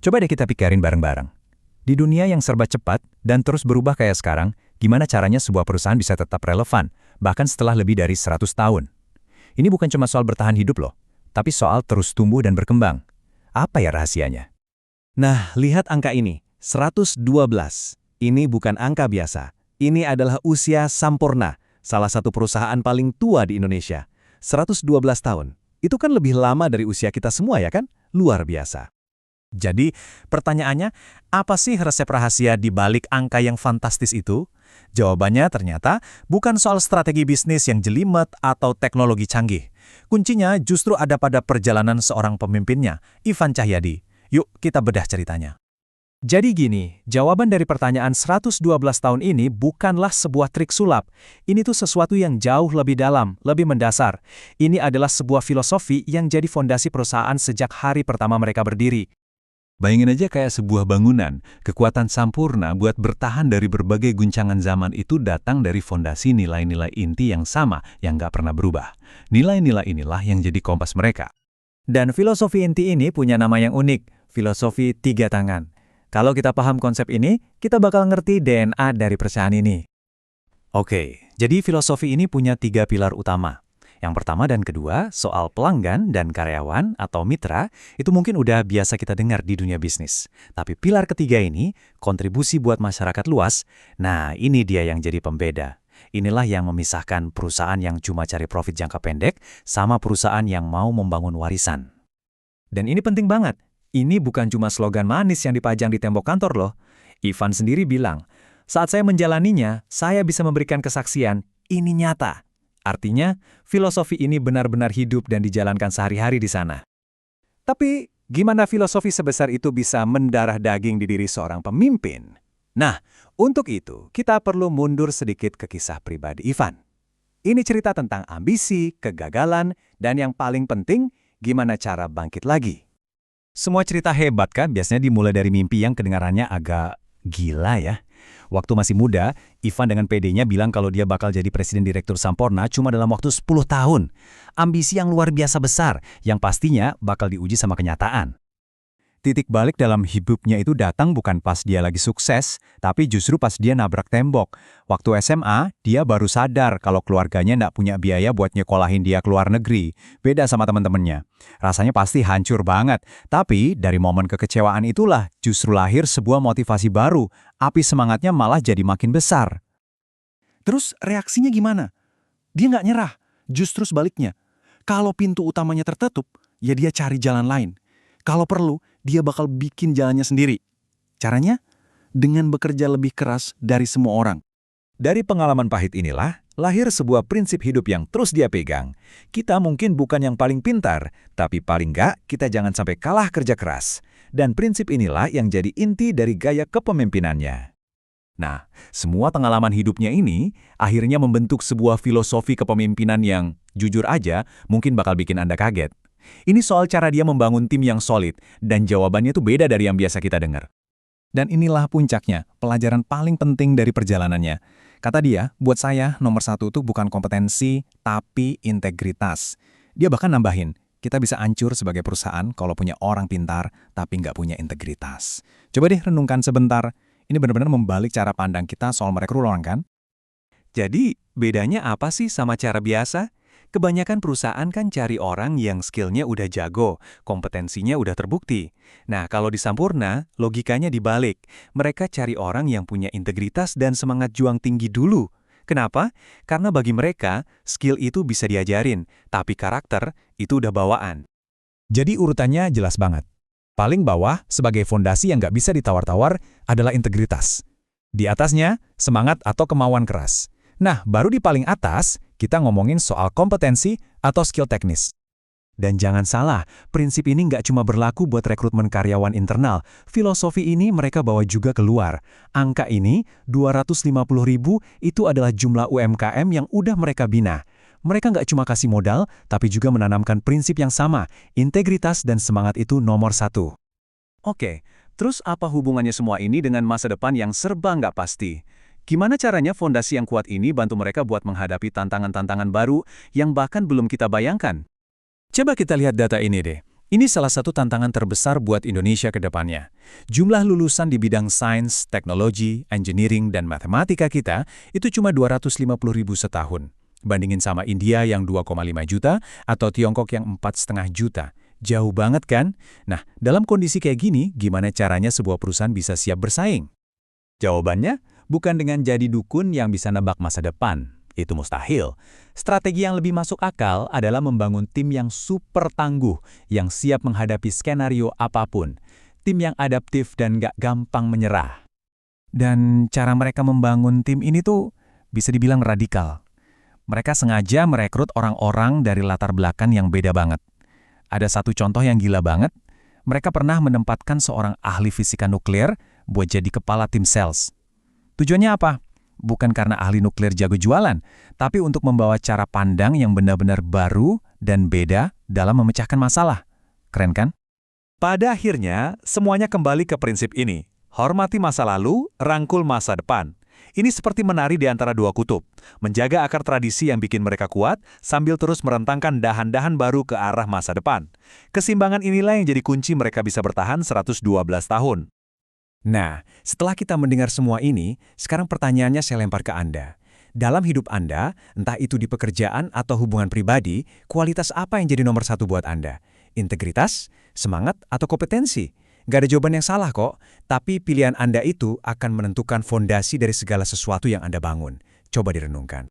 Coba deh kita pikirin bareng-bareng. Di dunia yang serba cepat dan terus berubah kayak sekarang, gimana caranya sebuah perusahaan bisa tetap relevan, bahkan setelah lebih dari 100 tahun? Ini bukan cuma soal bertahan hidup loh, tapi soal terus tumbuh dan berkembang. Apa ya rahasianya? Nah, lihat angka ini, 112. Ini bukan angka biasa. Ini adalah usia Sampurna, salah satu perusahaan paling tua di Indonesia. 112 tahun. Itu kan lebih lama dari usia kita semua ya kan? Luar biasa. Jadi, pertanyaannya, apa sih resep rahasia di balik angka yang fantastis itu? Jawabannya ternyata bukan soal strategi bisnis yang jelimet atau teknologi canggih. Kuncinya justru ada pada perjalanan seorang pemimpinnya, Ivan Cahyadi. Yuk, kita bedah ceritanya. Jadi gini, jawaban dari pertanyaan 112 tahun ini bukanlah sebuah trik sulap. Ini tuh sesuatu yang jauh lebih dalam, lebih mendasar. Ini adalah sebuah filosofi yang jadi fondasi perusahaan sejak hari pertama mereka berdiri. Bayangin aja kayak sebuah bangunan, kekuatan Sampurna buat bertahan dari berbagai guncangan zaman itu datang dari fondasi nilai-nilai inti yang sama, yang nggak pernah berubah. Nilai-nilai inilah yang jadi kompas mereka. Dan filosofi inti ini punya nama yang unik, filosofi 3 tangan. Kalau kita paham konsep ini, kita bakal ngerti DNA dari perusahaan ini. Oke, jadi filosofi ini punya 3 pilar utama. Yang pertama dan kedua, soal pelanggan dan karyawan atau mitra, itu mungkin udah biasa kita dengar di dunia bisnis. Tapi pilar ketiga ini, kontribusi buat masyarakat luas, nah ini dia yang jadi pembeda. Inilah yang memisahkan perusahaan yang cuma cari profit jangka pendek sama perusahaan yang mau membangun warisan. Dan ini penting banget. Ini bukan cuma slogan manis yang dipajang di tembok kantor loh. Ivan sendiri bilang, saat saya menjalaninya, saya bisa memberikan kesaksian, ini nyata. Artinya, filosofi ini benar-benar hidup dan dijalankan sehari-hari di sana. Tapi, gimana filosofi sebesar itu bisa mendarah daging di diri seorang pemimpin? Nah, untuk itu, kita perlu mundur sedikit ke kisah pribadi Ivan. Ini cerita tentang ambisi, kegagalan, dan yang paling penting, gimana cara bangkit lagi. Semua cerita hebat kan biasanya dimulai dari mimpi yang kedengarannya agak gila ya. Waktu masih muda, Ivan dengan PD-nya bilang kalau dia bakal jadi presiden direktur Sampurna cuma dalam waktu 10 tahun. Ambisi yang luar biasa besar, yang pastinya bakal diuji sama kenyataan. Titik balik dalam hidupnya itu datang bukan pas dia lagi sukses, tapi justru pas dia nabrak tembok. Waktu SMA, dia baru sadar kalau keluarganya nggak punya biaya buat nyekolahin dia ke luar negeri. Beda sama teman-temannya. Rasanya pasti hancur banget. Tapi dari momen kekecewaan itulah justru lahir sebuah motivasi baru. Api semangatnya malah jadi makin besar. Terus reaksinya gimana? Dia nggak nyerah, justru sebaliknya. Kalau pintu utamanya tertutup, ya dia cari jalan lain. Kalau perlu, dia bakal bikin jalannya sendiri. Caranya? Dengan bekerja lebih keras dari semua orang. Dari pengalaman pahit inilah, lahir sebuah prinsip hidup yang terus dia pegang. Kita mungkin bukan yang paling pintar, tapi paling nggak kita jangan sampai kalah kerja keras. Dan prinsip inilah yang jadi inti dari gaya kepemimpinannya. Nah, semua pengalaman hidupnya ini akhirnya membentuk sebuah filosofi kepemimpinan yang, jujur aja, mungkin bakal bikin Anda kaget. Ini soal cara dia membangun tim yang solid, dan jawabannya tuh beda dari yang biasa kita dengar. Dan inilah puncaknya, pelajaran paling penting dari perjalanannya. Kata dia, buat saya nomor 1 tuh bukan kompetensi, tapi integritas. Dia bahkan nambahin, kita bisa hancur sebagai perusahaan kalau punya orang pintar, tapi nggak punya integritas. Coba deh renungkan sebentar, ini benar-benar membalik cara pandang kita soal merekrut orang kan? Jadi, bedanya apa sih sama cara biasa? Kebanyakan perusahaan kan cari orang yang skillnya udah jago, kompetensinya udah terbukti. Nah, kalau di Sampurna, logikanya dibalik. Mereka cari orang yang punya integritas dan semangat juang tinggi dulu. Kenapa? Karena bagi mereka, skill itu bisa diajarin, tapi karakter itu udah bawaan. Jadi urutannya jelas banget. Paling bawah, sebagai fondasi yang nggak bisa ditawar-tawar, adalah integritas. Di atasnya, semangat atau kemauan keras. Nah, baru di paling atas, kita ngomongin soal kompetensi atau skill teknis. Dan jangan salah, prinsip ini nggak cuma berlaku buat rekrutmen karyawan internal. Filosofi ini mereka bawa juga keluar. Angka ini, 250.000, itu adalah jumlah UMKM yang udah mereka bina. Mereka nggak cuma kasih modal, tapi juga menanamkan prinsip yang sama. Integritas dan semangat itu nomor 1. Oke, terus apa hubungannya semua ini dengan masa depan yang serba nggak pasti? Gimana caranya fondasi yang kuat ini bantu mereka buat menghadapi tantangan-tantangan baru yang bahkan belum kita bayangkan? Coba kita lihat data ini deh. Ini salah satu tantangan terbesar buat Indonesia ke depannya. Jumlah lulusan di bidang sains, teknologi, engineering, dan matematika kita itu cuma 250.000 setahun. Bandingin sama India yang 2,5 juta atau Tiongkok yang 4,5 juta. Jauh banget kan? Nah, dalam kondisi kayak gini, gimana caranya sebuah perusahaan bisa siap bersaing? Jawabannya bukan dengan jadi dukun yang bisa nebak masa depan. Itu mustahil. Strategi yang lebih masuk akal adalah membangun tim yang super tangguh, yang siap menghadapi skenario apapun. Tim yang adaptif dan gak gampang menyerah. Dan cara mereka membangun tim ini tuh bisa dibilang radikal. Mereka sengaja merekrut orang-orang dari latar belakang yang beda banget. Ada satu contoh yang gila banget. Mereka pernah menempatkan seorang ahli fisika nuklir buat jadi kepala tim sales. Tujuannya apa? Bukan karena ahli nuklir jago jualan, tapi untuk membawa cara pandang yang benar-benar baru dan beda dalam memecahkan masalah. Keren kan? Pada akhirnya, semuanya kembali ke prinsip ini. Hormati masa lalu, rangkul masa depan. Ini seperti menari di antara dua kutub, menjaga akar tradisi yang bikin mereka kuat, sambil terus merentangkan dahan-dahan baru ke arah masa depan. Keseimbangan inilah yang jadi kunci mereka bisa bertahan 112 tahun. Nah, setelah kita mendengar semua ini, sekarang pertanyaannya saya lempar ke Anda. Dalam hidup Anda, entah itu di pekerjaan atau hubungan pribadi, kualitas apa yang jadi nomor satu buat Anda? Integritas, semangat, atau kompetensi? Gak ada jawaban yang salah kok, tapi pilihan Anda itu akan menentukan fondasi dari segala sesuatu yang Anda bangun. Coba direnungkan.